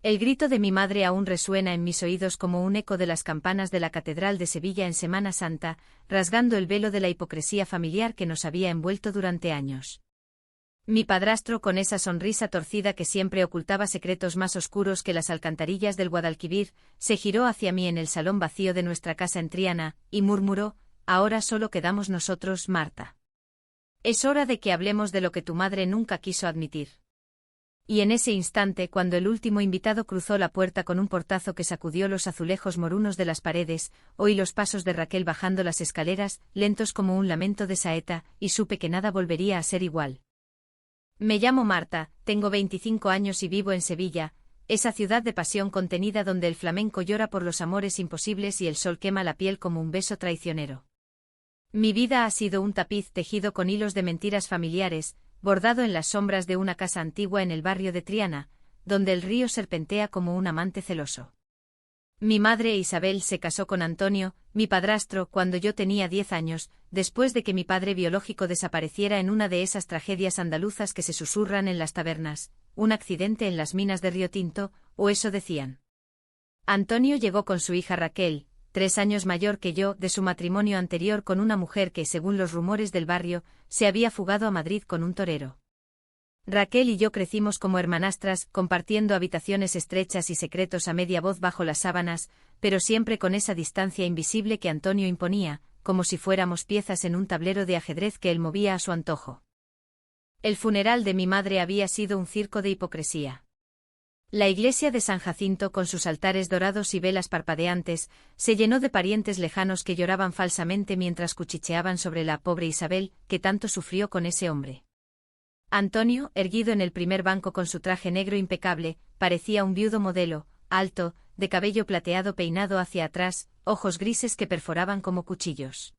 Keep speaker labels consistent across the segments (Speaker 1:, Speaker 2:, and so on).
Speaker 1: El grito de mi madre aún resuena en mis oídos como un eco de las campanas de la Catedral de Sevilla en Semana Santa, rasgando el velo de la hipocresía familiar que nos había envuelto durante años. Mi padrastro, con esa sonrisa torcida que siempre ocultaba secretos más oscuros que las alcantarillas del Guadalquivir, se giró hacia mí en el salón vacío de nuestra casa en Triana, y murmuró: «Ahora solo quedamos nosotros, Marta. Es hora de que hablemos de lo que tu madre nunca quiso admitir». Y en ese instante, cuando el último invitado cruzó la puerta con un portazo que sacudió los azulejos morunos de las paredes, oí los pasos de Raquel bajando las escaleras, lentos como un lamento de saeta, y supe que nada volvería a ser igual. Me llamo Marta, tengo 25 años y vivo en Sevilla, esa ciudad de pasión contenida donde el flamenco llora por los amores imposibles y el sol quema la piel como un beso traicionero. Mi vida ha sido un tapiz tejido con hilos de mentiras familiares, bordado en las sombras de una casa antigua en el barrio de Triana, donde el río serpentea como un amante celoso. Mi madre Isabel se casó con Antonio, mi padrastro, cuando yo tenía 10 años, después de que mi padre biológico desapareciera en una de esas tragedias andaluzas que se susurran en las tabernas, un accidente en las minas de Río Tinto, o eso decían. Antonio llegó con su hija Raquel, 3 años mayor que yo, de su matrimonio anterior con una mujer que, según los rumores del barrio, se había fugado a Madrid con un torero. Raquel y yo crecimos como hermanastras, compartiendo habitaciones estrechas y secretos a media voz bajo las sábanas, pero siempre con esa distancia invisible que Antonio imponía, como si fuéramos piezas en un tablero de ajedrez que él movía a su antojo. El funeral de mi madre había sido un circo de hipocresía. La iglesia de San Jacinto, con sus altares dorados y velas parpadeantes, se llenó de parientes lejanos que lloraban falsamente mientras cuchicheaban sobre la pobre Isabel, que tanto sufrió con ese hombre. Antonio, erguido en el primer banco con su traje negro impecable, parecía un viudo modelo, alto, de cabello plateado peinado hacia atrás, ojos grises que perforaban como cuchillos.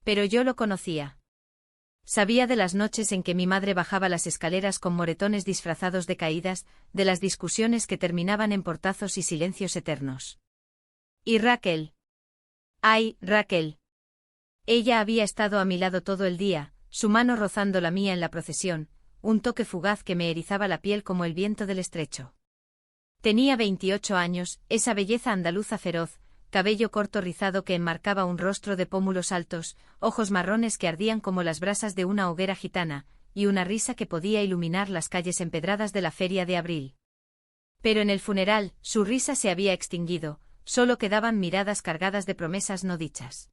Speaker 1: Pero yo lo conocía. Sabía de las noches en que mi madre bajaba las escaleras con moretones disfrazados de caídas, de las discusiones que terminaban en portazos y silencios eternos. ¿Y Raquel? ¡Ay, Raquel! Ella había estado a mi lado todo el día, su mano rozando la mía en la procesión, un toque fugaz que me erizaba la piel como el viento del estrecho. Tenía 28 años, esa belleza andaluza feroz, cabello corto rizado que enmarcaba un rostro de pómulos altos, ojos marrones que ardían como las brasas de una hoguera gitana, y una risa que podía iluminar las calles empedradas de la Feria de Abril. Pero en el funeral, su risa se había extinguido, solo quedaban miradas cargadas de promesas no dichas.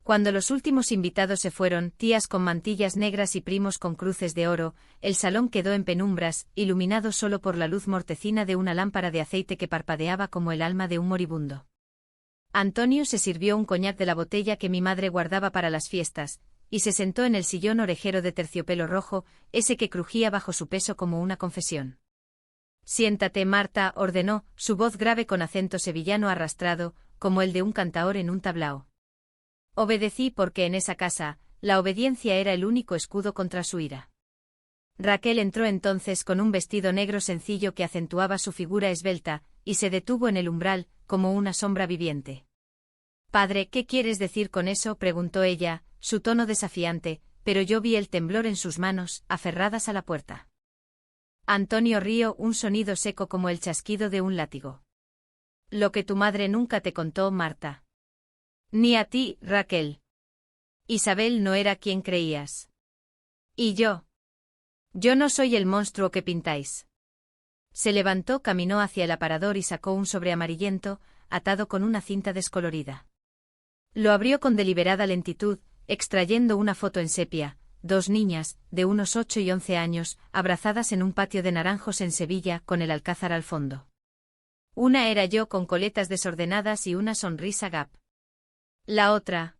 Speaker 1: Cuando los últimos invitados se fueron, tías con mantillas negras y primos con cruces de oro, el salón quedó en penumbras, iluminado solo por la luz mortecina de una lámpara de aceite que parpadeaba como el alma de un moribundo. Antonio se sirvió un coñac de la botella que mi madre guardaba para las fiestas, y se sentó en el sillón orejero de terciopelo rojo, ese que crujía bajo su peso como una confesión. «Siéntate, Marta», ordenó, su voz grave con acento sevillano arrastrado, como el de un cantaor en un tablao. Obedecí porque en esa casa, la obediencia era el único escudo contra su ira. Raquel entró entonces con un vestido negro sencillo que acentuaba su figura esbelta, y se detuvo en el umbral, como una sombra viviente. «Padre, ¿qué quieres decir con eso?», preguntó ella, su tono desafiante, pero yo vi el temblor en sus manos, aferradas a la puerta. Antonio rió, un sonido seco como el chasquido de un látigo. «Lo que tu madre nunca te contó, Marta. Ni a ti, Raquel. Isabel no era quien creías. ¿Y yo? Yo no soy el monstruo que pintáis». Se levantó, caminó hacia el aparador y sacó un sobre amarillento, atado con una cinta descolorida. Lo abrió con deliberada lentitud, extrayendo una foto en sepia, 2 niñas, de unos 8 y 11 años, abrazadas en un patio de naranjos en Sevilla, con el Alcázar al fondo. Una era yo con coletas desordenadas y una sonrisa gap. La otra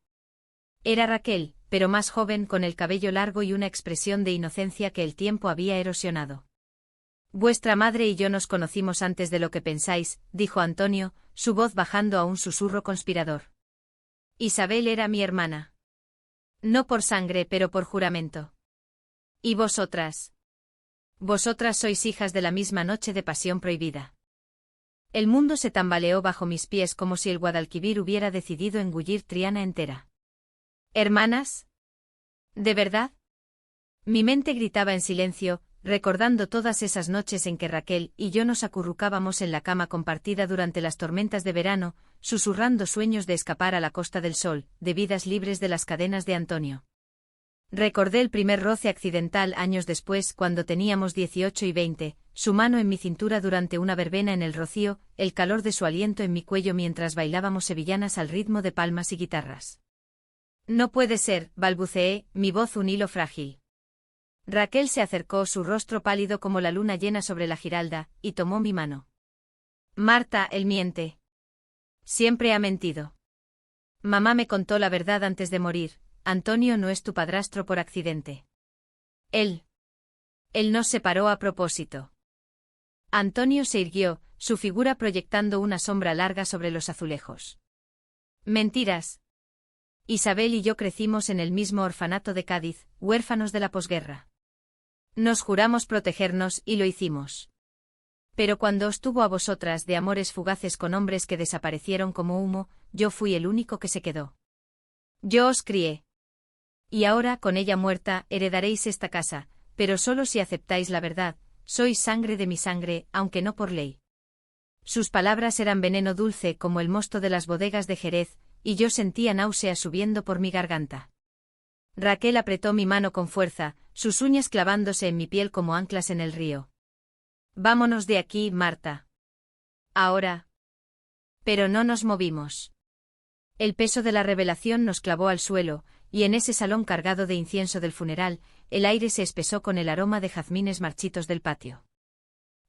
Speaker 1: era Raquel, pero más joven, con el cabello largo y una expresión de inocencia que el tiempo había erosionado. «Vuestra madre y yo nos conocimos antes de lo que pensáis», dijo Antonio, su voz bajando a un susurro conspirador. «Isabel era mi hermana. No por sangre, pero por juramento. ¿Y vosotras? Vosotras sois hijas de la misma noche de pasión prohibida». El mundo se tambaleó bajo mis pies como si el Guadalquivir hubiera decidido engullir Triana entera. ¿Hermanas? ¿De verdad? Mi mente gritaba en silencio, recordando todas esas noches en que Raquel y yo nos acurrucábamos en la cama compartida durante las tormentas de verano, susurrando sueños de escapar a la Costa del Sol, de vidas libres de las cadenas de Antonio. Recordé el primer roce accidental años después, cuando teníamos 18 y 20, su mano en mi cintura durante una verbena en el Rocío, el calor de su aliento en mi cuello mientras bailábamos sevillanas al ritmo de palmas y guitarras. No puede ser, balbuceé, mi voz un hilo frágil. Raquel se acercó, su rostro pálido como la luna llena sobre la Giralda, y tomó mi mano. Marta, él miente. Siempre ha mentido. Mamá me contó la verdad antes de morir. Antonio no es tu padrastro por accidente. Él nos separó a propósito. Antonio se irguió, su figura proyectando una sombra larga sobre los azulejos. Mentiras. Isabel y yo crecimos en el mismo orfanato de Cádiz, huérfanos de la posguerra. Nos juramos protegernos y lo hicimos. Pero cuando os tuvo a vosotras de amores fugaces con hombres que desaparecieron como humo, yo fui el único que se quedó. Yo os crié. Y ahora, con ella muerta, heredaréis esta casa, pero solo si aceptáis la verdad, sois sangre de mi sangre, aunque no por ley. Sus palabras eran veneno dulce como el mosto de las bodegas de Jerez, y yo sentía náuseas subiendo por mi garganta. Raquel apretó mi mano con fuerza, sus uñas clavándose en mi piel como anclas en el río. Vámonos de aquí, Marta. Ahora. Pero no nos movimos. El peso de la revelación nos clavó al suelo, y en ese salón cargado de incienso del funeral, el aire se espesó con el aroma de jazmines marchitos del patio.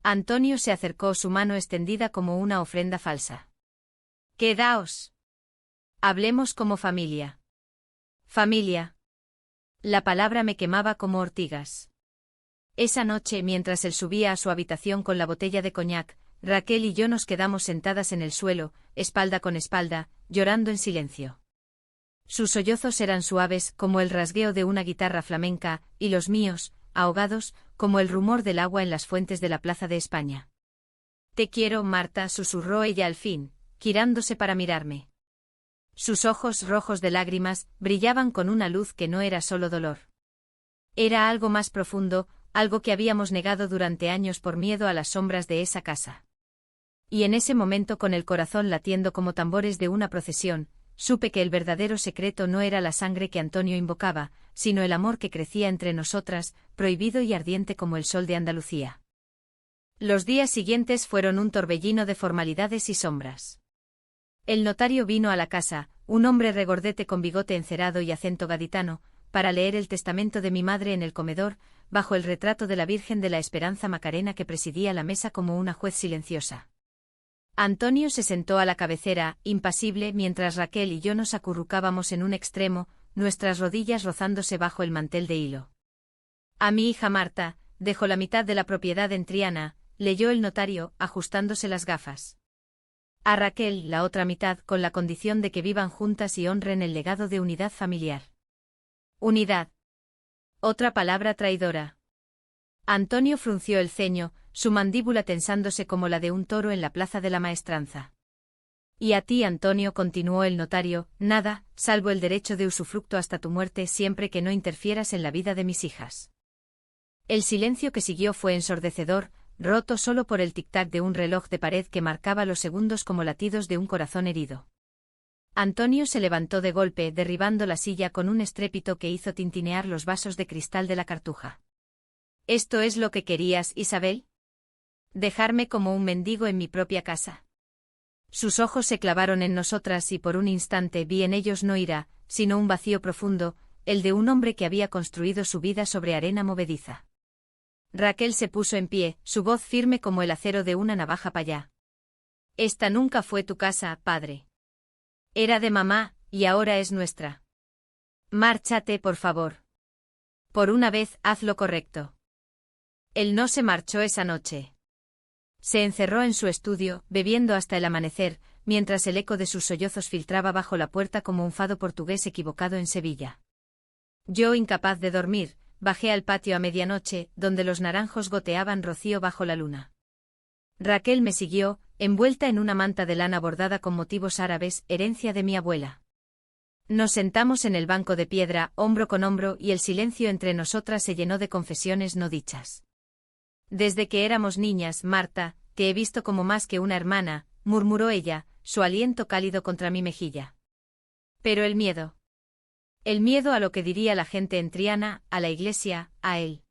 Speaker 1: Antonio se acercó, su mano extendida como una ofrenda falsa. Quedaos. Hablemos como familia. Familia. La palabra me quemaba como ortigas. Esa noche, mientras él subía a su habitación con la botella de coñac, Raquel y yo nos quedamos sentadas en el suelo, espalda con espalda, llorando en silencio. Sus sollozos eran suaves como el rasgueo de una guitarra flamenca, y los míos, ahogados, como el rumor del agua en las fuentes de la Plaza de España. Te quiero, Marta, susurró ella al fin, girándose para mirarme. Sus ojos rojos de lágrimas brillaban con una luz que no era solo dolor. Era algo más profundo, algo que habíamos negado durante años por miedo a las sombras de esa casa. Y en ese momento, con el corazón latiendo como tambores de una procesión, supe que el verdadero secreto no era la sangre que Antonio invocaba, sino el amor que crecía entre nosotras, prohibido y ardiente como el sol de Andalucía. Los días siguientes fueron un torbellino de formalidades y sombras. El notario vino a la casa, un hombre regordete con bigote encerado y acento gaditano, para leer el testamento de mi madre en el comedor, bajo el retrato de la Virgen de la Esperanza Macarena que presidía la mesa como una juez silenciosa. Antonio se sentó a la cabecera, impasible, mientras Raquel y yo nos acurrucábamos en un extremo, nuestras rodillas rozándose bajo el mantel de hilo. A mi hija Marta, dejó la mitad de la propiedad en Triana, leyó el notario, ajustándose las gafas. A Raquel, la otra mitad, con la condición de que vivan juntas y honren el legado de unidad familiar. Unidad. Otra palabra traidora. Antonio frunció el ceño, su mandíbula tensándose como la de un toro en la plaza de la Maestranza. Y a ti, Antonio, continuó el notario, nada, salvo el derecho de usufructo hasta tu muerte siempre que no interfieras en la vida de mis hijas. El silencio que siguió fue ensordecedor, roto solo por el tic-tac de un reloj de pared que marcaba los segundos como latidos de un corazón herido. Antonio se levantó de golpe, derribando la silla con un estrépito que hizo tintinear los vasos de cristal de la cartuja. ¿Esto es lo que querías, Isabel? ¿Dejarme como un mendigo en mi propia casa? Sus ojos se clavaron en nosotras y por un instante vi en ellos no ira, sino un vacío profundo, el de un hombre que había construido su vida sobre arena movediza. Raquel se puso en pie, su voz firme como el acero de una navaja payá. Esta nunca fue tu casa, padre. Era de mamá, y ahora es nuestra. Márchate, por favor. Por una vez, haz lo correcto. Él no se marchó esa noche. Se encerró en su estudio, bebiendo hasta el amanecer, mientras el eco de sus sollozos filtraba bajo la puerta como un fado portugués equivocado en Sevilla. Yo, incapaz de dormir, bajé al patio a medianoche, donde los naranjos goteaban rocío bajo la luna. Raquel me siguió, envuelta en una manta de lana bordada con motivos árabes, herencia de mi abuela. Nos sentamos en el banco de piedra, hombro con hombro, y el silencio entre nosotras se llenó de confesiones no dichas. Desde que éramos niñas, Marta, te he visto como más que una hermana, murmuró ella, su aliento cálido contra mi mejilla. Pero el miedo. El miedo a lo que diría la gente en Triana, a la iglesia, a él.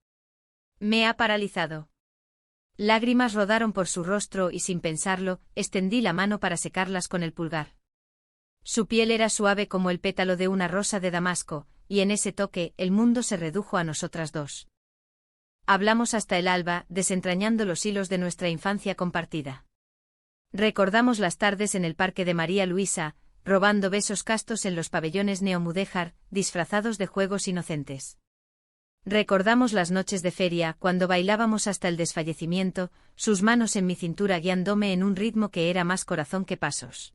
Speaker 1: Me ha paralizado. Lágrimas rodaron por su rostro y sin pensarlo, extendí la mano para secarlas con el pulgar. Su piel era suave como el pétalo de una rosa de damasco, y en ese toque el mundo se redujo a nosotras dos. Hablamos hasta el alba, desentrañando los hilos de nuestra infancia compartida. Recordamos las tardes en el parque de María Luisa, robando besos castos en los pabellones neomudéjar, disfrazados de juegos inocentes. Recordamos las noches de feria, cuando bailábamos hasta el desfallecimiento, sus manos en mi cintura guiándome en un ritmo que era más corazón que pasos.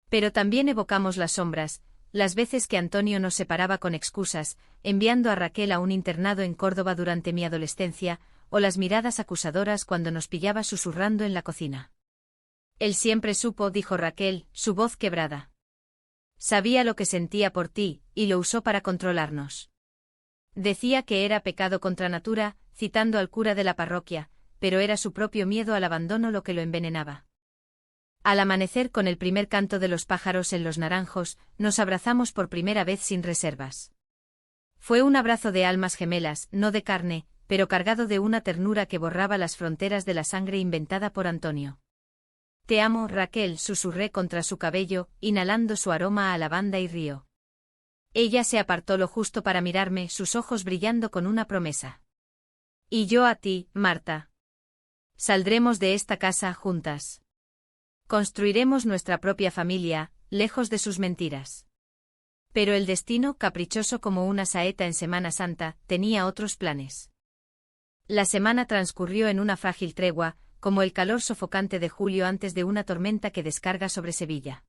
Speaker 1: Pero también evocamos las sombras, las veces que Antonio nos separaba con excusas, enviando a Raquel a un internado en Córdoba durante mi adolescencia, o las miradas acusadoras cuando nos pillaba susurrando en la cocina. Él siempre supo, dijo Raquel, su voz quebrada. Sabía lo que sentía por ti, y lo usó para controlarnos. Decía que era pecado contra natura, citando al cura de la parroquia, pero era su propio miedo al abandono lo que lo envenenaba. Al amanecer con el primer canto de los pájaros en los naranjos, nos abrazamos por primera vez sin reservas. Fue un abrazo de almas gemelas, no de carne, pero cargado de una ternura que borraba las fronteras de la sangre inventada por Antonio. Te amo, Raquel, susurré contra su cabello, inhalando su aroma a lavanda y río. Ella se apartó lo justo para mirarme, sus ojos brillando con una promesa. Y yo a ti, Marta. Saldremos de esta casa juntas. Construiremos nuestra propia familia, lejos de sus mentiras. Pero el destino, caprichoso como una saeta en Semana Santa, tenía otros planes. La semana transcurrió en una frágil tregua, como el calor sofocante de julio antes de una tormenta que descarga sobre Sevilla.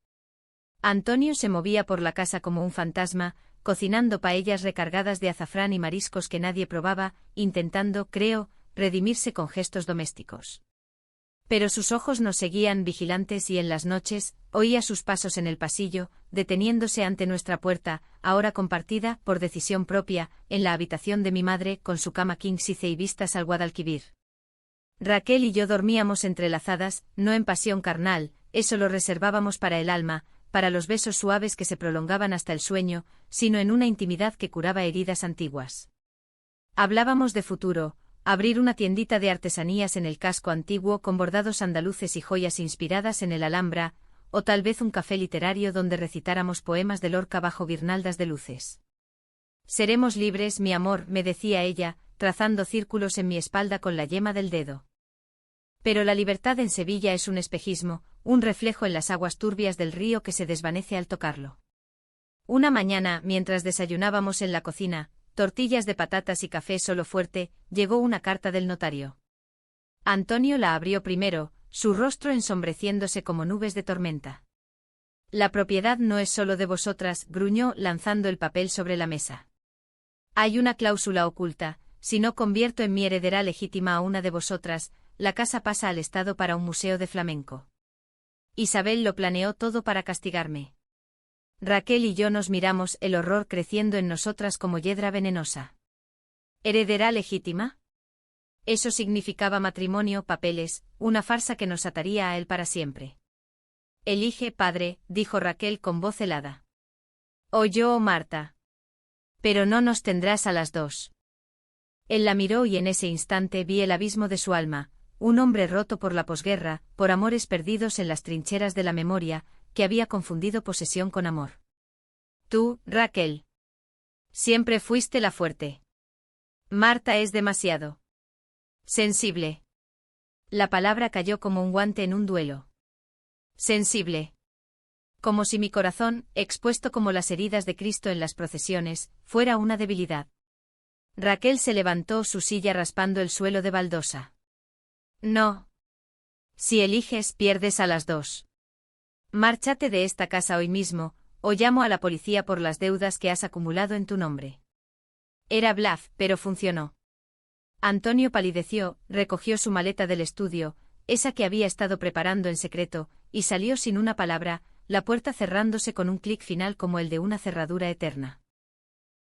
Speaker 1: Antonio se movía por la casa como un fantasma, cocinando paellas recargadas de azafrán y mariscos que nadie probaba, intentando, creo, redimirse con gestos domésticos. Pero sus ojos nos seguían vigilantes y en las noches, oía sus pasos en el pasillo, deteniéndose ante nuestra puerta, ahora compartida, por decisión propia, en la habitación de mi madre, con su cama king size y vistas al Guadalquivir. Raquel y yo dormíamos entrelazadas, no en pasión carnal, eso lo reservábamos para el alma, para los besos suaves que se prolongaban hasta el sueño, sino en una intimidad que curaba heridas antiguas. Hablábamos de futuro, abrir una tiendita de artesanías en el casco antiguo con bordados andaluces y joyas inspiradas en el Alhambra, o tal vez un café literario donde recitáramos poemas de Lorca bajo guirnaldas de luces. Seremos libres, mi amor, me decía ella, trazando círculos en mi espalda con la yema del dedo. Pero la libertad en Sevilla es un espejismo, un reflejo en las aguas turbias del río que se desvanece al tocarlo. Una mañana, mientras desayunábamos en la cocina, tortillas de patatas y café solo fuerte, llegó una carta del notario. Antonio la abrió primero, su rostro ensombreciéndose como nubes de tormenta. La propiedad no es solo de vosotras, gruñó, lanzando el papel sobre la mesa. Hay una cláusula oculta, si no convierto en mi heredera legítima a una de vosotras, la casa pasa al Estado para un museo de flamenco. Isabel lo planeó todo para castigarme. Raquel y yo nos miramos, el horror creciendo en nosotras como hiedra venenosa. ¿Heredera legítima? Eso significaba matrimonio, papeles, una farsa que nos ataría a él para siempre. Elige, padre, dijo Raquel con voz helada. O yo o Marta. Pero no nos tendrás a las dos. Él la miró y en ese instante vi el abismo de su alma, un hombre roto por la posguerra, por amores perdidos en las trincheras de la memoria, que había confundido posesión con amor. Tú, Raquel. Siempre fuiste la fuerte. Marta es demasiado sensible. La palabra cayó como un guante en un duelo. Sensible. Como si mi corazón, expuesto como las heridas de Cristo en las procesiones, fuera una debilidad. Raquel se levantó su silla raspando el suelo de baldosa. No. Si eliges, pierdes a las dos. Márchate de esta casa hoy mismo, o llamo a la policía por las deudas que has acumulado en tu nombre. Era blaf, pero funcionó. Antonio palideció, recogió su maleta del estudio, esa que había estado preparando en secreto, y salió sin una palabra, la puerta cerrándose con un clic final como el de una cerradura eterna.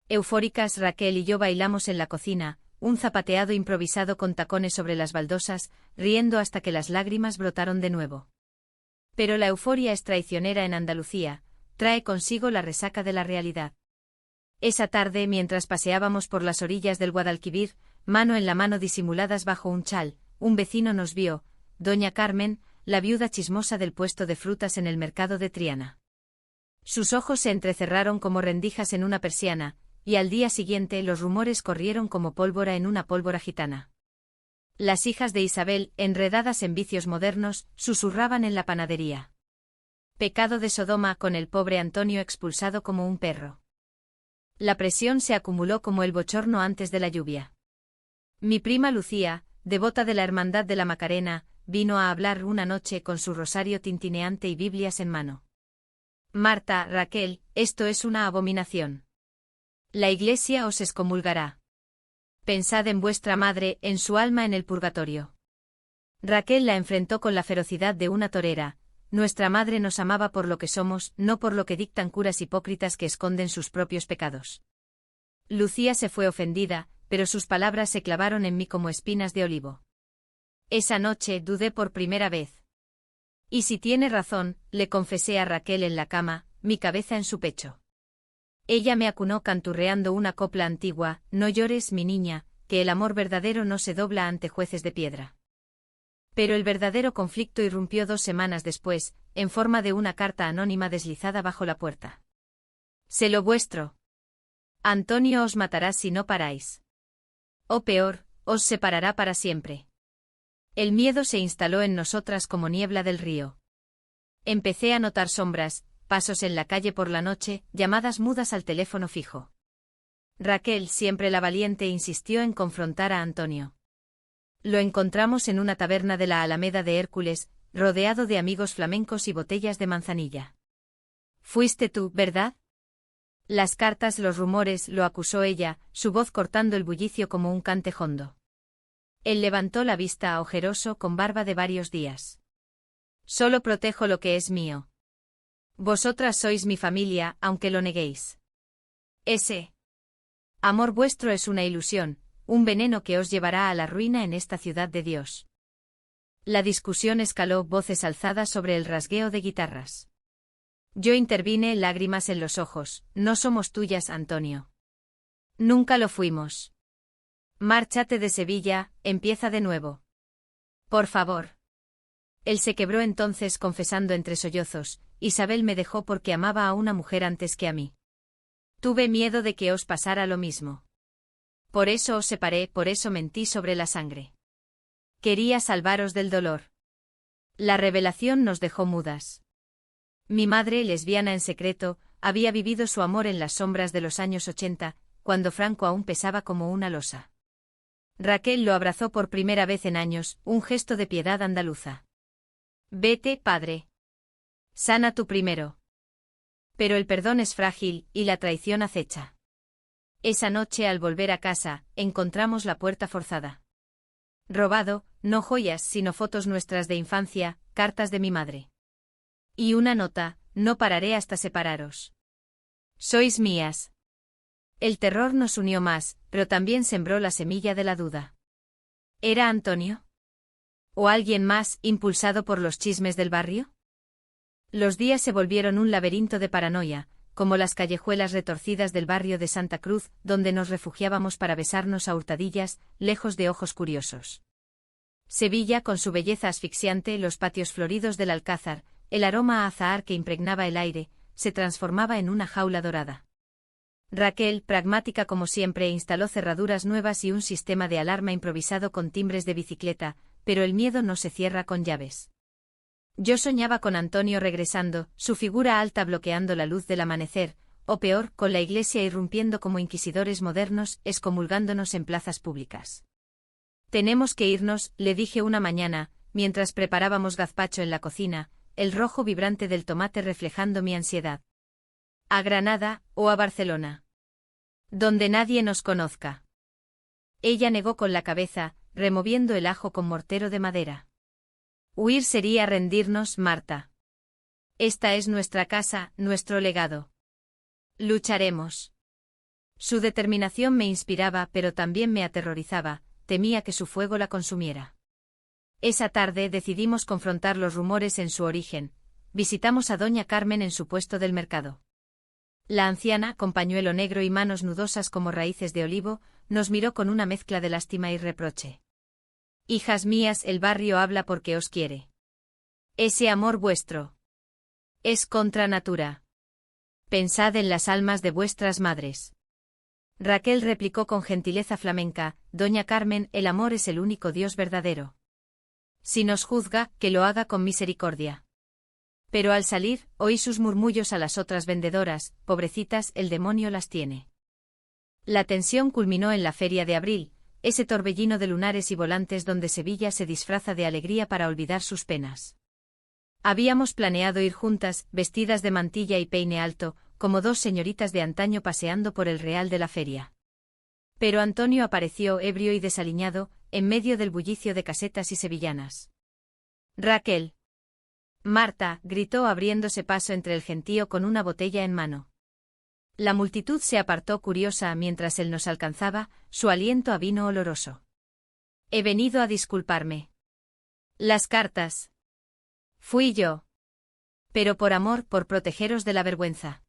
Speaker 1: Eufóricas, Raquel y yo bailamos en la cocina, un zapateado improvisado con tacones sobre las baldosas, riendo hasta que las lágrimas brotaron de nuevo. Pero la euforia es traicionera en Andalucía, trae consigo la resaca de la realidad. Esa tarde, mientras paseábamos por las orillas del Guadalquivir, mano en la mano disimuladas bajo un chal, un vecino nos vio, doña Carmen, la viuda chismosa del puesto de frutas en el mercado de Triana. Sus ojos se entrecerraron como rendijas en una persiana, y al día siguiente los rumores corrieron como pólvora en una pólvora gitana. Las hijas de Isabel, enredadas en vicios modernos, susurraban en la panadería. Pecado de Sodoma con el pobre Antonio expulsado como un perro. La presión se acumuló como el bochorno antes de la lluvia. Mi prima Lucía, devota de la Hermandad de la Macarena, vino a hablar una noche con su rosario tintineante y Biblias en mano. Marta, Raquel, esto es una abominación. La Iglesia os excomulgará. Pensad en vuestra madre, en su alma en el purgatorio. Raquel la enfrentó con la ferocidad de una torera. Nuestra madre nos amaba por lo que somos, no por lo que dictan curas hipócritas que esconden sus propios pecados. Lucía se fue ofendida, pero sus palabras se clavaron en mí como espinas de olivo. Esa noche dudé por primera vez. Y si tiene razón, le confesé a Raquel en la cama, mi cabeza en su pecho. Ella me acunó canturreando una copla antigua, no llores, mi niña, que el amor verdadero no se dobla ante jueces de piedra. Pero el verdadero conflicto irrumpió 2 semanas después, en forma de una carta anónima deslizada bajo la puerta. Sé lo vuestro. Antonio os matará si no paráis. O peor, os separará para siempre. El miedo se instaló en nosotras como niebla del río. Empecé a notar sombras, pasos en la calle por la noche, llamadas mudas al teléfono fijo. Raquel, siempre la valiente, insistió en confrontar a Antonio. Lo encontramos en una taberna de la Alameda de Hércules, rodeado de amigos flamencos y botellas de manzanilla. Fuiste tú, ¿verdad? Las cartas, los rumores, lo acusó ella, su voz cortando el bullicio como un cante hondo. Él levantó la vista ojeroso con barba de varios días. Solo protejo lo que es mío. Vosotras sois mi familia, aunque lo neguéis. Ese amor vuestro es una ilusión, un veneno que os llevará a la ruina en esta ciudad de Dios. La discusión escaló, voces alzadas sobre el rasgueo de guitarras. Yo intervine, lágrimas en los ojos. No somos tuyas, Antonio. Nunca lo fuimos. Márchate de Sevilla, empieza de nuevo. Por favor. Él se quebró entonces confesando entre sollozos, Isabel me dejó porque amaba a una mujer antes que a mí. Tuve miedo de que os pasara lo mismo. Por eso os separé, por eso mentí sobre la sangre. Quería salvaros del dolor. La revelación nos dejó mudas. Mi madre, lesbiana en secreto, había vivido su amor en las sombras de los años 80, cuando Franco aún pesaba como una losa. Raquel lo abrazó por primera vez en años, un gesto de piedad andaluza. Vete, padre. Sana tú primero. Pero el perdón es frágil, y la traición acecha. Esa noche al volver a casa, encontramos la puerta forzada. Robado, no joyas sino fotos nuestras de infancia, cartas de mi madre. Y una nota, no pararé hasta separaros. Sois mías. El terror nos unió más, pero también sembró la semilla de la duda. ¿Era Antonio? ¿O alguien más, impulsado por los chismes del barrio? Los días se volvieron un laberinto de paranoia, como las callejuelas retorcidas del barrio de Santa Cruz, donde nos refugiábamos para besarnos a hurtadillas, lejos de ojos curiosos. Sevilla, con su belleza asfixiante, los patios floridos del Alcázar, el aroma a azahar que impregnaba el aire, se transformaba en una jaula dorada. Raquel, pragmática como siempre, instaló cerraduras nuevas y un sistema de alarma improvisado con timbres de bicicleta, pero el miedo no se cierra con llaves. Yo soñaba con Antonio regresando, su figura alta bloqueando la luz del amanecer, o peor, con la iglesia irrumpiendo como inquisidores modernos, excomulgándonos en plazas públicas. Tenemos que irnos, le dije una mañana, mientras preparábamos gazpacho en la cocina, el rojo vibrante del tomate reflejando mi ansiedad. ¿A Granada, o a Barcelona? Donde nadie nos conozca. Ella negó con la cabeza, removiendo el ajo con mortero de madera. Huir sería rendirnos, Marta. Esta es nuestra casa, nuestro legado. Lucharemos. Su determinación me inspiraba, pero también me aterrorizaba, temía que su fuego la consumiera. Esa tarde decidimos confrontar los rumores en su origen. Visitamos a doña Carmen en su puesto del mercado. La anciana, con pañuelo negro y manos nudosas como raíces de olivo, nos miró con una mezcla de lástima y reproche. Hijas mías, el barrio habla porque os quiere. Ese amor vuestro es contra natura. Pensad en las almas de vuestras madres. Raquel replicó con gentileza flamenca: doña Carmen, el amor es el único Dios verdadero. Si nos juzga, que lo haga con misericordia. Pero al salir, oí sus murmullos a las otras vendedoras: pobrecitas, el demonio las tiene. La tensión culminó en la Feria de Abril, ese torbellino de lunares y volantes donde Sevilla se disfraza de alegría para olvidar sus penas. Habíamos planeado ir juntas, vestidas de mantilla y peine alto, como dos señoritas de antaño paseando por el Real de la feria. Pero Antonio apareció ebrio y desaliñado, en medio del bullicio de casetas y sevillanas. Raquel. Marta, gritó abriéndose paso entre el gentío con una botella en mano. La multitud se apartó curiosa mientras él nos alcanzaba, su aliento a vino oloroso. He venido a disculparme. Las cartas. Fui yo. Pero por amor, por protegeros de la vergüenza.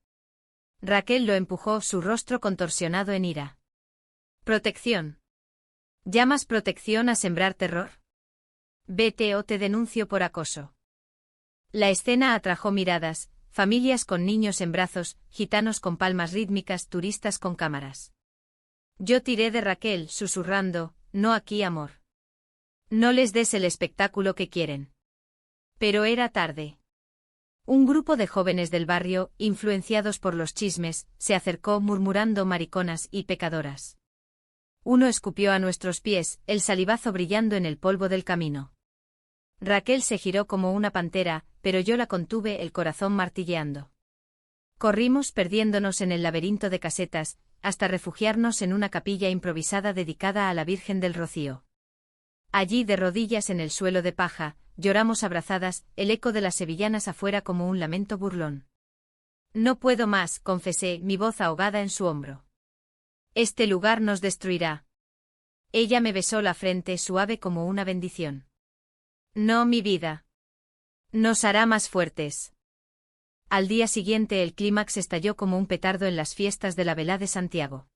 Speaker 1: Raquel lo empujó, su rostro contorsionado en ira. Protección. ¿Llamas protección a sembrar terror? Vete o te denuncio por acoso. La escena atrajo miradas, familias con niños en brazos, gitanos con palmas rítmicas, turistas con cámaras. Yo tiré de Raquel, susurrando: no aquí, amor. No les des el espectáculo que quieren. Pero era tarde. Un grupo de jóvenes del barrio, influenciados por los chismes, se acercó murmurando mariconas y pecadoras. Uno escupió a nuestros pies, el salivazo brillando en el polvo del camino. Raquel se giró como una pantera, pero yo la contuve, el corazón martilleando. Corrimos perdiéndonos en el laberinto de casetas, hasta refugiarnos en una capilla improvisada dedicada a la Virgen del Rocío. Allí, de rodillas en el suelo de paja, lloramos abrazadas, el eco de las sevillanas afuera como un lamento burlón. No puedo más, confesé, mi voz ahogada en su hombro. Este lugar nos destruirá. Ella me besó la frente, suave como una bendición. No, mi vida. Nos hará más fuertes. Al día siguiente el clímax estalló como un petardo en las fiestas de la Velá de Santiago.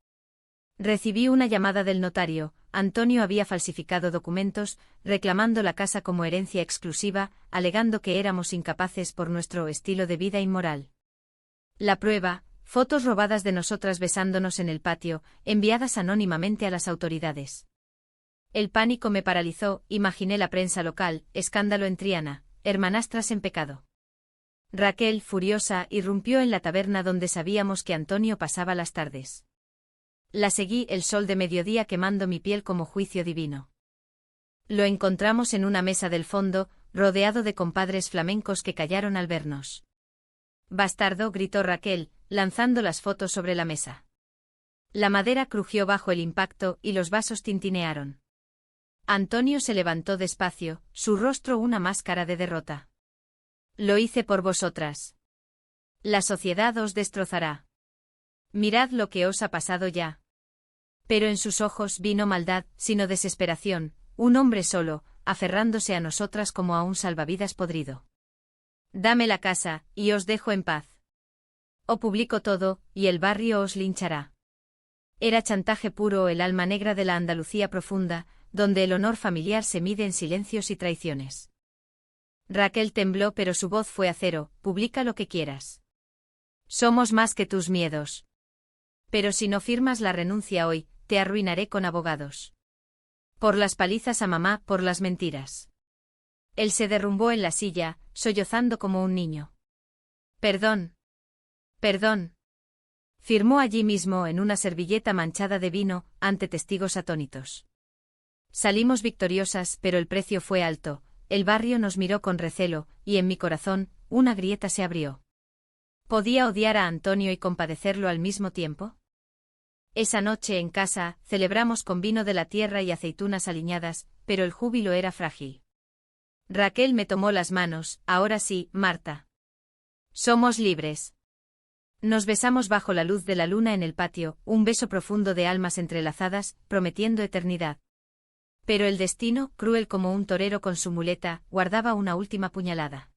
Speaker 1: Recibí una llamada del notario. Antonio había falsificado documentos, reclamando la casa como herencia exclusiva, alegando que éramos incapaces por nuestro estilo de vida inmoral. La prueba: fotos robadas de nosotras besándonos en el patio, enviadas anónimamente a las autoridades. El pánico me paralizó, imaginé la prensa local: escándalo en Triana, hermanastras en pecado. Raquel, furiosa, irrumpió en la taberna donde sabíamos que Antonio pasaba las tardes. La seguí, el sol de mediodía quemando mi piel como juicio divino. Lo encontramos en una mesa del fondo, rodeado de compadres flamencos que callaron al vernos. Bastardo, gritó Raquel, lanzando las fotos sobre la mesa. La madera crujió bajo el impacto y los vasos tintinearon. Antonio se levantó despacio, su rostro una máscara de derrota. Lo hice por vosotras. La sociedad os destrozará. Mirad lo que os ha pasado ya. Pero en sus ojos vi no maldad, sino desesperación, un hombre solo, aferrándose a nosotras como a un salvavidas podrido. Dame la casa, y os dejo en paz. O publico todo, y el barrio os linchará. Era chantaje puro, el alma negra de la Andalucía profunda, donde el honor familiar se mide en silencios y traiciones. Raquel tembló, pero su voz fue acero: publica lo que quieras. Somos más que tus miedos. Pero si no firmas la renuncia hoy, te arruinaré con abogados. Por las palizas a mamá, por las mentiras. Él se derrumbó en la silla, sollozando como un niño. Perdón. Perdón. Firmó allí mismo en una servilleta manchada de vino, ante testigos atónitos. Salimos victoriosas, pero el precio fue alto. El barrio nos miró con recelo, y en mi corazón, una grieta se abrió. ¿Podía odiar a Antonio y compadecerlo al mismo tiempo? Esa noche en casa, celebramos con vino de la tierra y aceitunas aliñadas, pero el júbilo era frágil. Raquel me tomó las manos: ahora sí, Marta. Somos libres. Nos besamos bajo la luz de la luna en el patio, un beso profundo de almas entrelazadas, prometiendo eternidad. Pero el destino, cruel como un torero con su muleta, guardaba una última puñalada.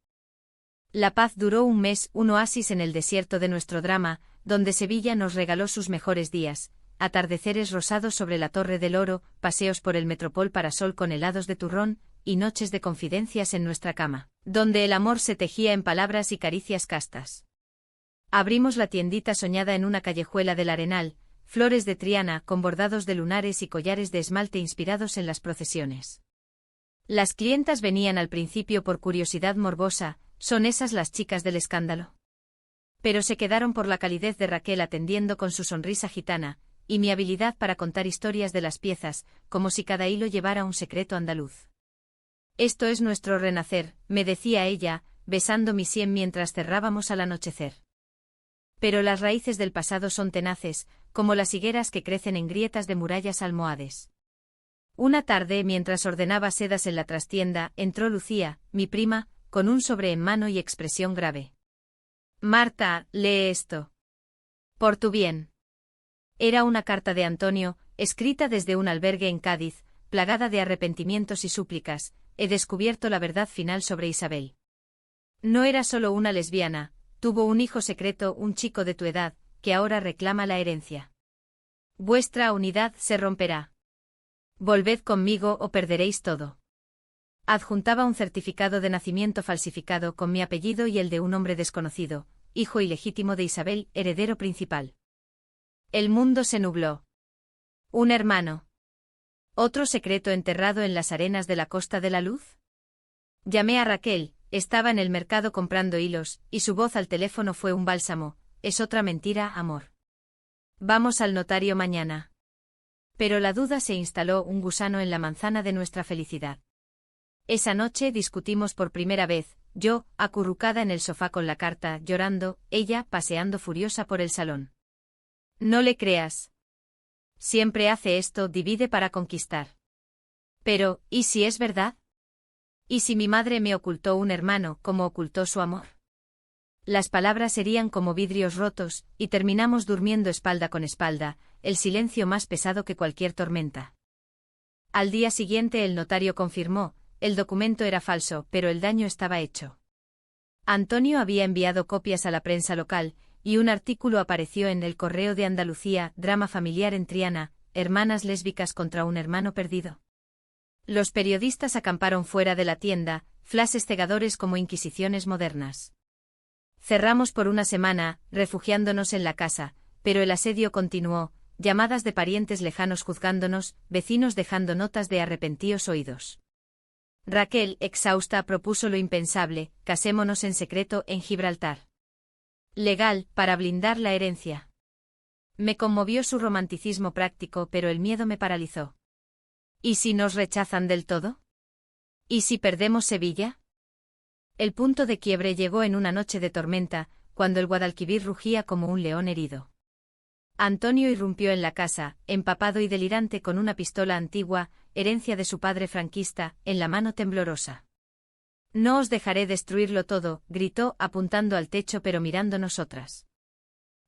Speaker 1: La paz duró un mes, un oasis en el desierto de nuestro drama, donde Sevilla nos regaló sus mejores días, atardeceres rosados sobre la Torre del Oro, paseos por el Metropol Parasol con helados de turrón, y noches de confidencias en nuestra cama, donde el amor se tejía en palabras y caricias castas. Abrimos la tiendita soñada en una callejuela del Arenal, flores de Triana con bordados de lunares y collares de esmalte inspirados en las procesiones. Las clientas venían al principio por curiosidad morbosa, ¿son esas las chicas del escándalo? Pero se quedaron por la calidez de Raquel atendiendo con su sonrisa gitana, y mi habilidad para contar historias de las piezas, como si cada hilo llevara un secreto andaluz. Esto es nuestro renacer, me decía ella, besando mi sien mientras cerrábamos al anochecer. Pero las raíces del pasado son tenaces, como las higueras que crecen en grietas de murallas almohades. Una tarde, mientras ordenaba sedas en la trastienda, entró Lucía, mi prima, con un sobre en mano y expresión grave. Marta, lee esto. Por tu bien. Era una carta de Antonio, escrita desde un albergue en Cádiz, plagada de arrepentimientos y súplicas. He descubierto la verdad final sobre Isabel. No era solo una lesbiana, tuvo un hijo secreto, un chico de tu edad, que ahora reclama la herencia. Vuestra unidad se romperá. Volved conmigo o perderéis todo. Adjuntaba un certificado de nacimiento falsificado con mi apellido y el de un hombre desconocido, hijo ilegítimo de Isabel, heredero principal. El mundo se nubló. Un hermano. ¿Otro secreto enterrado en las arenas de la Costa de la Luz? Llamé a Raquel, estaba en el mercado comprando hilos, y su voz al teléfono fue un bálsamo. Es otra mentira, amor. Vamos al notario mañana. Pero la duda se instaló un gusano en la manzana de nuestra felicidad. Esa noche discutimos por primera vez, yo, acurrucada en el sofá con la carta, llorando, ella, paseando furiosa por el salón. No le creas. Siempre hace esto, divide para conquistar. Pero, ¿y si es verdad? ¿Y si mi madre me ocultó un hermano, como ocultó su amor? Las palabras serían como vidrios rotos, y terminamos durmiendo espalda con espalda, el silencio más pesado que cualquier tormenta. Al día siguiente el notario confirmó, el documento era falso, pero el daño estaba hecho. Antonio había enviado copias a la prensa local, y un artículo apareció en El Correo de Andalucía, drama familiar en Triana, hermanas lésbicas contra un hermano perdido. Los periodistas acamparon fuera de la tienda, flashes cegadores como inquisiciones modernas. Cerramos por una semana, refugiándonos en la casa, pero el asedio continuó, llamadas de parientes lejanos juzgándonos, vecinos dejando notas de arrepentíos oídos. Raquel, exhausta, propuso lo impensable, casémonos en secreto en Gibraltar. Legal, para blindar la herencia. Me conmovió su romanticismo práctico, pero el miedo me paralizó. ¿Y si nos rechazan del todo? ¿Y si perdemos Sevilla? El punto de quiebre llegó en una noche de tormenta, cuando el Guadalquivir rugía como un león herido. Antonio irrumpió en la casa, empapado y delirante con una pistola antigua, herencia de su padre franquista, en la mano temblorosa. No os dejaré destruirlo todo, gritó, apuntando al techo pero mirando nosotras.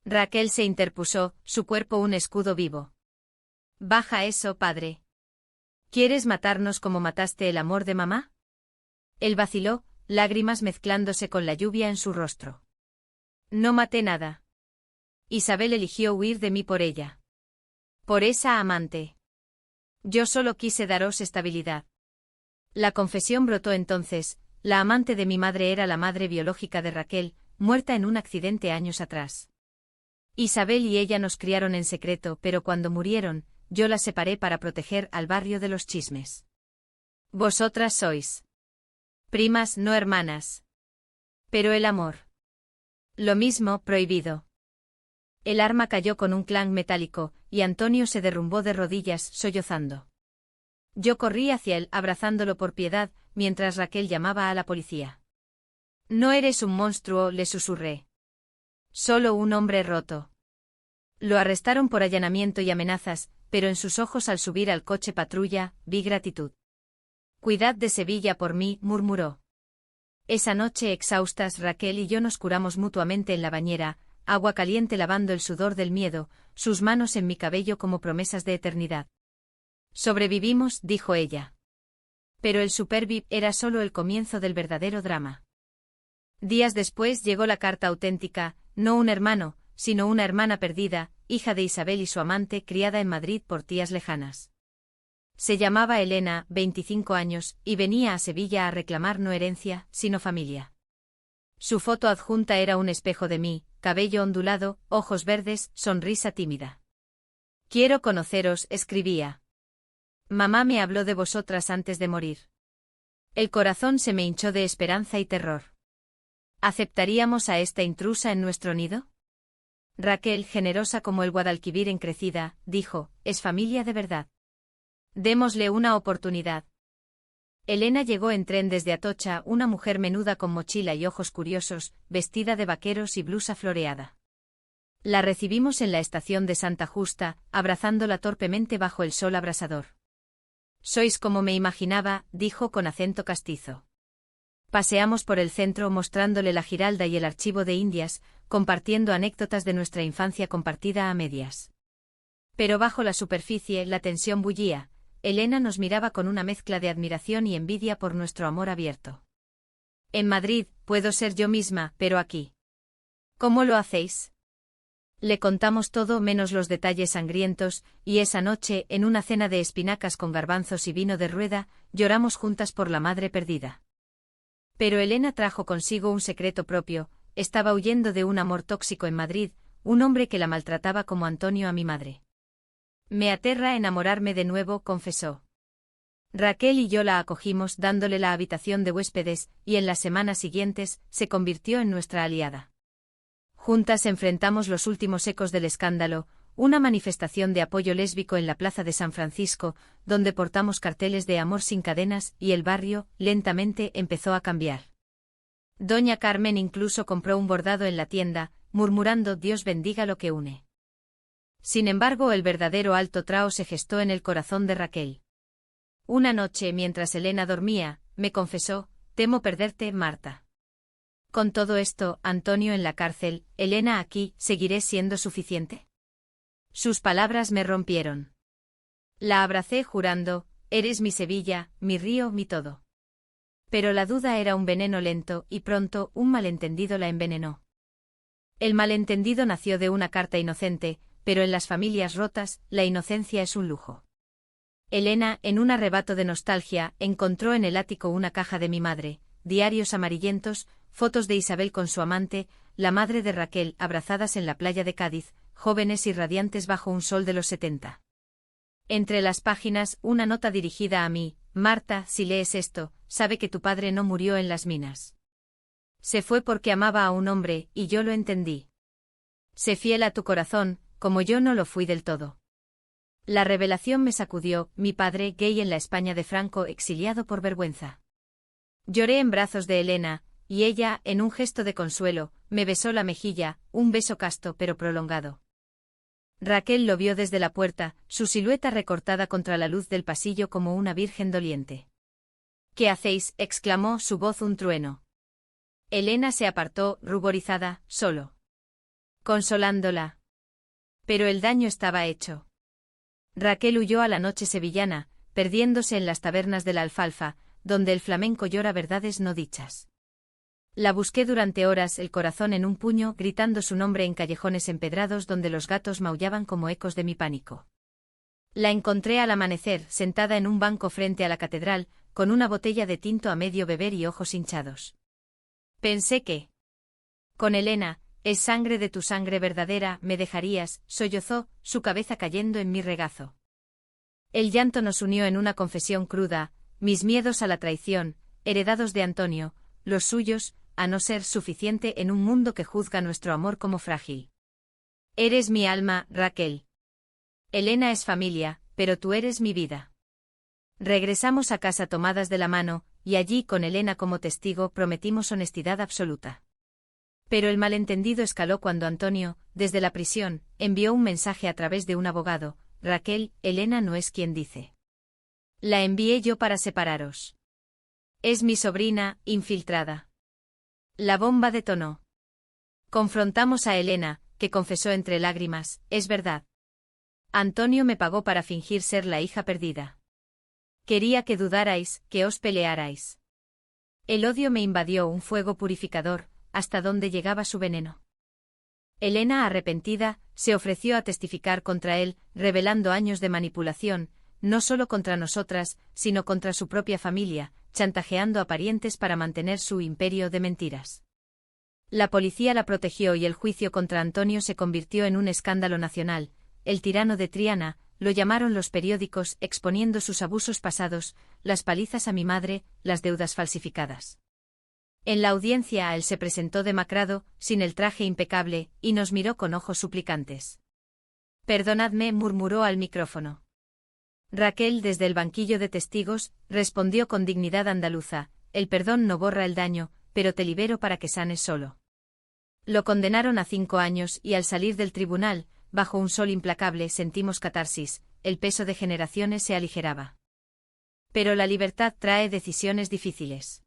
Speaker 1: Raquel se interpuso, su cuerpo un escudo vivo. Baja eso, padre. ¿Quieres matarnos como mataste el amor de mamá? Él vaciló, lágrimas mezclándose con la lluvia en su rostro. No maté nada. Isabel eligió huir de mí por ella. Por esa amante. Yo solo quise daros estabilidad. La confesión brotó entonces, la amante de mi madre era la madre biológica de Raquel, muerta en un accidente años atrás. Isabel y ella nos criaron en secreto, pero cuando murieron, yo las separé para proteger al barrio de los chismes. Vosotras sois primas, no hermanas. Pero el amor. Lo mismo, prohibido. El arma cayó con un clang metálico, y Antonio se derrumbó de rodillas, sollozando. Yo corrí hacia él, abrazándolo por piedad, mientras Raquel llamaba a la policía. No eres un monstruo, le susurré. Solo un hombre roto. Lo arrestaron por allanamiento y amenazas, pero en sus ojos al subir al coche patrulla, vi gratitud. Cuidad de Sevilla por mí, murmuró. Esa noche exhaustas Raquel y yo nos curamos mutuamente en la bañera, agua caliente lavando el sudor del miedo, sus manos en mi cabello como promesas de eternidad. Sobrevivimos, dijo ella. Pero el superviv era solo el comienzo del verdadero drama. Días después llegó la carta auténtica, no un hermano, sino una hermana perdida, hija de Isabel y su amante, criada en Madrid por tías lejanas. Se llamaba Elena, 25 años, y venía a Sevilla a reclamar no herencia, sino familia. Su foto adjunta era un espejo de mí, cabello ondulado, ojos verdes, sonrisa tímida. Quiero conoceros, escribía. Mamá me habló de vosotras antes de morir. El corazón se me hinchó de esperanza y terror. ¿Aceptaríamos a esta intrusa en nuestro nido? Raquel, generosa como el Guadalquivir en crecida, dijo, es familia de verdad. Démosle una oportunidad. Elena llegó en tren desde Atocha, una mujer menuda con mochila y ojos curiosos, vestida de vaqueros y blusa floreada. La recibimos en la estación de Santa Justa, abrazándola torpemente bajo el sol abrasador. Sois como me imaginaba, dijo con acento castizo. Paseamos por el centro mostrándole la Giralda y el archivo de Indias, compartiendo anécdotas de nuestra infancia compartida a medias. Pero bajo la superficie la tensión bullía. Elena nos miraba con una mezcla de admiración y envidia por nuestro amor abierto. En Madrid, puedo ser yo misma, pero aquí. ¿Cómo lo hacéis? Le contamos todo menos los detalles sangrientos, y esa noche, en una cena de espinacas con garbanzos y vino de rueda, lloramos juntas por la madre perdida. Pero Elena trajo consigo un secreto propio, estaba huyendo de un amor tóxico en Madrid, un hombre que la maltrataba como Antonio a mi madre. Me aterra enamorarme de nuevo, confesó. Raquel y yo la acogimos dándole la habitación de huéspedes, y en las semanas siguientes, se convirtió en nuestra aliada. Juntas enfrentamos los últimos ecos del escándalo, una manifestación de apoyo lésbico en la plaza de San Francisco, donde portamos carteles de amor sin cadenas, y el barrio, lentamente, empezó a cambiar. Doña Carmen incluso compró un bordado en la tienda, murmurando Dios bendiga lo que une. Sin embargo, el verdadero alto trao se gestó en el corazón de Raquel. Una noche, mientras Elena dormía, me confesó, temo perderte, Marta. Con todo esto, Antonio en la cárcel, Elena aquí, ¿seguiré siendo suficiente? Sus palabras me rompieron. La abracé jurando, eres mi Sevilla, mi río, mi todo. Pero la duda era un veneno lento, y pronto, un malentendido la envenenó. El malentendido nació de una carta inocente, pero en las familias rotas, la inocencia es un lujo. Elena, en un arrebato de nostalgia, encontró en el ático una caja de mi madre, diarios amarillentos, fotos de Isabel con su amante, la madre de Raquel, abrazadas en la playa de Cádiz, jóvenes y radiantes bajo un sol de los 70. Entre las páginas, una nota dirigida a mí, Marta, si lees esto, sabe que tu padre no murió en las minas. Se fue porque amaba a un hombre, y yo lo entendí. Sé fiel a tu corazón, como yo no lo fui del todo. La revelación me sacudió, mi padre gay en la España de Franco exiliado por vergüenza. Lloré en brazos de Elena, y ella, en un gesto de consuelo, me besó la mejilla, un beso casto pero prolongado. Raquel lo vio desde la puerta, su silueta recortada contra la luz del pasillo como una virgen doliente. ¿Qué hacéis?, exclamó, su voz un trueno. Elena se apartó, ruborizada, solo. Consolándola. Pero el daño estaba hecho. Raquel huyó a la noche sevillana, perdiéndose en las tabernas de la Alfalfa, donde el flamenco llora verdades no dichas. La busqué durante horas, el corazón en un puño, gritando su nombre en callejones empedrados donde los gatos maullaban como ecos de mi pánico. La encontré al amanecer, sentada en un banco frente a la catedral, con una botella de tinto a medio beber y ojos hinchados. Pensé que, con Elena, es sangre de tu sangre verdadera, me dejarías, sollozó, su cabeza cayendo en mi regazo. El llanto nos unió en una confesión cruda, mis miedos a la traición, heredados de Antonio, los suyos, a no ser suficiente en un mundo que juzga nuestro amor como frágil. Eres mi alma, Raquel. Elena es familia, pero tú eres mi vida. Regresamos a casa tomadas de la mano, y allí, con Elena como testigo, prometimos honestidad absoluta. Pero el malentendido escaló cuando Antonio, desde la prisión, envió un mensaje a través de un abogado, Raquel, Elena no es quien dice. La envié yo para separaros. Es mi sobrina, infiltrada. La bomba detonó. Confrontamos a Elena, que confesó entre lágrimas, es verdad. Antonio me pagó para fingir ser la hija perdida. Quería que dudarais, que os pelearais. El odio me invadió un fuego purificador, hasta donde llegaba su veneno. Elena, arrepentida, se ofreció a testificar contra él, revelando años de manipulación, no solo contra nosotras, sino contra su propia familia, chantajeando a parientes para mantener su imperio de mentiras. La policía la protegió y el juicio contra Antonio se convirtió en un escándalo nacional. El tirano de Triana, lo llamaron los periódicos, exponiendo sus abusos pasados, las palizas a mi madre, las deudas falsificadas. En la audiencia él se presentó demacrado, sin el traje impecable, y nos miró con ojos suplicantes. Perdonadme, murmuró al micrófono. Raquel, desde el banquillo de testigos, respondió con dignidad andaluza, el perdón no borra el daño, pero te libero para que sanes solo. Lo condenaron a 5 años y al salir del tribunal, bajo un sol implacable sentimos catarsis, el peso de generaciones se aligeraba. Pero la libertad trae decisiones difíciles.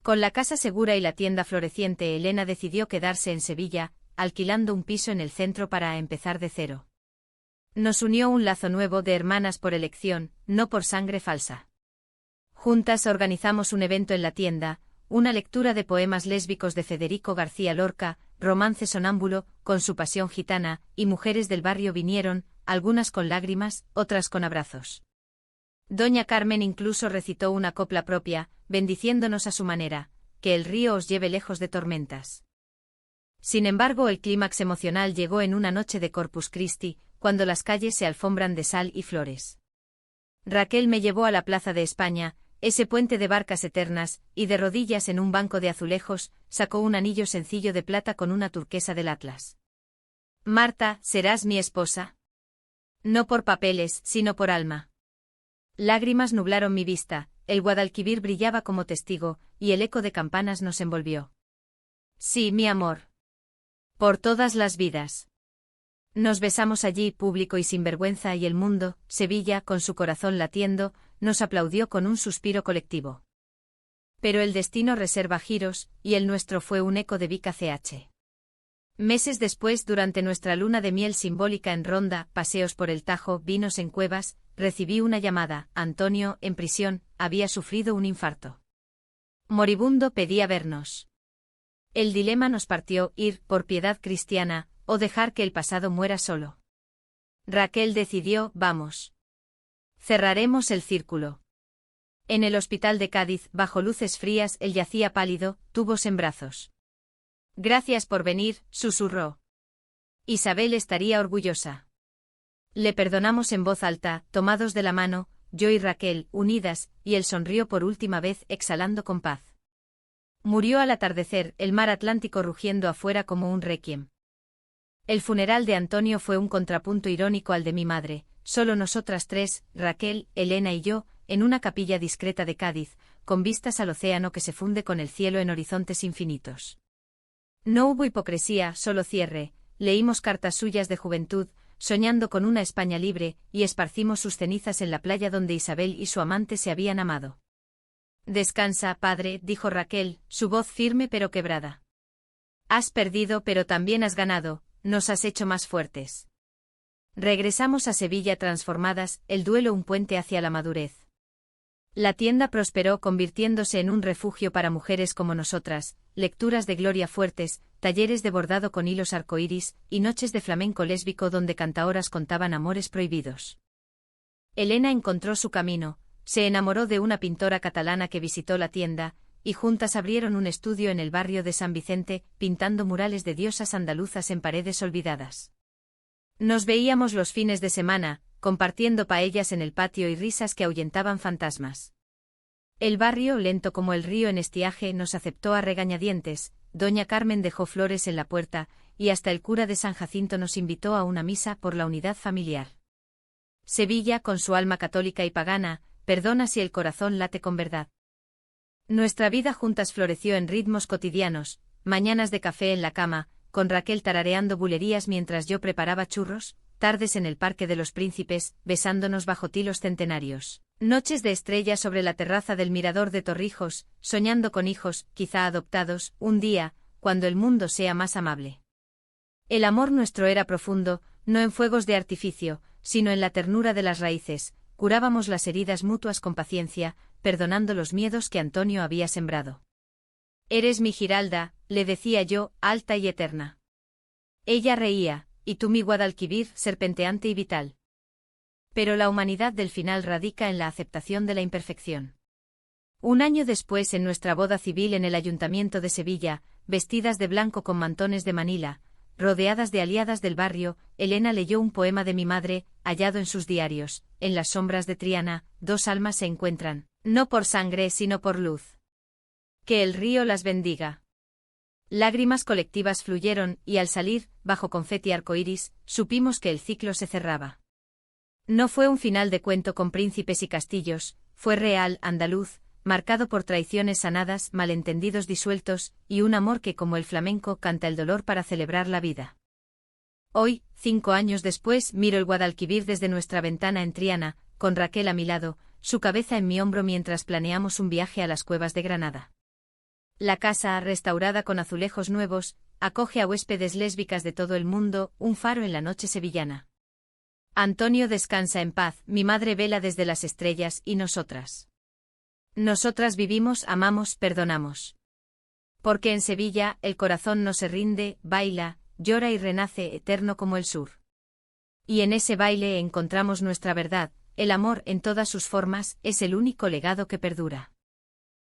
Speaker 1: Con la casa segura y la tienda floreciente, Elena decidió quedarse en Sevilla, alquilando un piso en el centro para empezar de cero. Nos unió un lazo nuevo de hermanas por elección, no por sangre falsa. Juntas organizamos un evento en la tienda, una lectura de poemas lésbicos de Federico García Lorca, romance sonámbulo, con su pasión gitana, y mujeres del barrio vinieron, algunas con lágrimas, otras con abrazos. Doña Carmen incluso recitó una copla propia, bendiciéndonos a su manera, que el río os lleve lejos de tormentas. Sin embargo, el clímax emocional llegó en una noche de Corpus Christi, cuando las calles se alfombran de sal y flores. Raquel me llevó a la Plaza de España, ese puente de barcas eternas, y de rodillas en un banco de azulejos, sacó un anillo sencillo de plata con una turquesa del Atlas. Marta, ¿serás mi esposa? No por papeles, sino por alma. Lágrimas nublaron mi vista, el Guadalquivir brillaba como testigo, y el eco de campanas nos envolvió. Sí, mi amor. Por todas las vidas. Nos besamos allí, público y sin vergüenza, y el mundo, Sevilla, con su corazón latiendo, nos aplaudió con un suspiro colectivo. Pero el destino reserva giros, y el nuestro fue un eco de Vica CH. Meses después, durante nuestra luna de miel simbólica en Ronda, paseos por el Tajo, vinos en cuevas, recibí una llamada. Antonio, en prisión, había sufrido un infarto. Moribundo, pedía vernos. El dilema nos partió: ir, por piedad cristiana, o dejar que el pasado muera solo. Raquel decidió: vamos. Cerraremos el círculo. En el hospital de Cádiz, bajo luces frías, él yacía pálido, tubos en brazos. Gracias por venir, susurró. Isabel estaría orgullosa. Le perdonamos en voz alta, tomados de la mano, yo y Raquel, unidas, y él sonrió por última vez, exhalando con paz. Murió al atardecer, el mar Atlántico rugiendo afuera como un requiem. El funeral de Antonio fue un contrapunto irónico al de mi madre, solo nosotras tres, Raquel, Elena y yo, en una capilla discreta de Cádiz, con vistas al océano que se funde con el cielo en horizontes infinitos. No hubo hipocresía, solo cierre, leímos cartas suyas de juventud, soñando con una España libre, y esparcimos sus cenizas en la playa donde Isabel y su amante se habían amado. Descansa, padre, dijo Raquel, su voz firme pero quebrada. Has perdido pero también has ganado, nos has hecho más fuertes. Regresamos a Sevilla transformadas, el duelo un puente hacia la madurez. La tienda prosperó convirtiéndose en un refugio para mujeres como nosotras, lecturas de Gloria Fuertes, talleres de bordado con hilos arcoíris, y noches de flamenco lésbico donde cantaoras contaban amores prohibidos. Elena encontró su camino, se enamoró de una pintora catalana que visitó la tienda, y juntas abrieron un estudio en el barrio de San Vicente, pintando murales de diosas andaluzas en paredes olvidadas. Nos veíamos los fines de semana, compartiendo paellas en el patio y risas que ahuyentaban fantasmas. El barrio, lento como el río en estiaje, nos aceptó a regañadientes, doña Carmen dejó flores en la puerta, y hasta el cura de San Jacinto nos invitó a una misa por la unidad familiar. Sevilla, con su alma católica y pagana, perdona si el corazón late con verdad. Nuestra vida juntas floreció en ritmos cotidianos, mañanas de café en la cama, con Raquel tarareando bulerías mientras yo preparaba churros, tardes en el Parque de los Príncipes, besándonos bajo tilos centenarios, noches de estrellas sobre la terraza del Mirador de Torrijos, soñando con hijos, quizá adoptados, un día, cuando el mundo sea más amable. El amor nuestro era profundo, no en fuegos de artificio, sino en la ternura de las raíces, curábamos las heridas mutuas con paciencia, perdonando los miedos que Antonio había sembrado. Eres mi Giralda, le decía yo, alta y eterna. Ella reía, y tú mi Guadalquivir, serpenteante y vital. Pero la humanidad del final radica en la aceptación de la imperfección. Un año después, en nuestra boda civil en el Ayuntamiento de Sevilla, vestidas de blanco con mantones de Manila, rodeadas de aliadas del barrio, Elena leyó un poema de mi madre, hallado en sus diarios. En las sombras de Triana, dos almas se encuentran, no por sangre sino por luz. Que el río las bendiga. Lágrimas colectivas fluyeron, y al salir, bajo confeti arcoíris, supimos que el ciclo se cerraba. No fue un final de cuento con príncipes y castillos, fue real, andaluz, marcado por traiciones sanadas, malentendidos disueltos, y un amor que, como el flamenco, canta el dolor para celebrar la vida. Hoy, 5 años después, miro el Guadalquivir desde nuestra ventana en Triana, con Raquel a mi lado, su cabeza en mi hombro mientras planeamos un viaje a las cuevas de Granada. La casa, restaurada con azulejos nuevos, acoge a huéspedes lésbicas de todo el mundo, un faro en la noche sevillana. Antonio descansa en paz, mi madre vela desde las estrellas, y nosotras. Nosotras vivimos, amamos, perdonamos. Porque en Sevilla, el corazón no se rinde, baila, llora y renace eterno como el sur. Y en ese baile encontramos nuestra verdad, el amor en todas sus formas, es el único legado que perdura.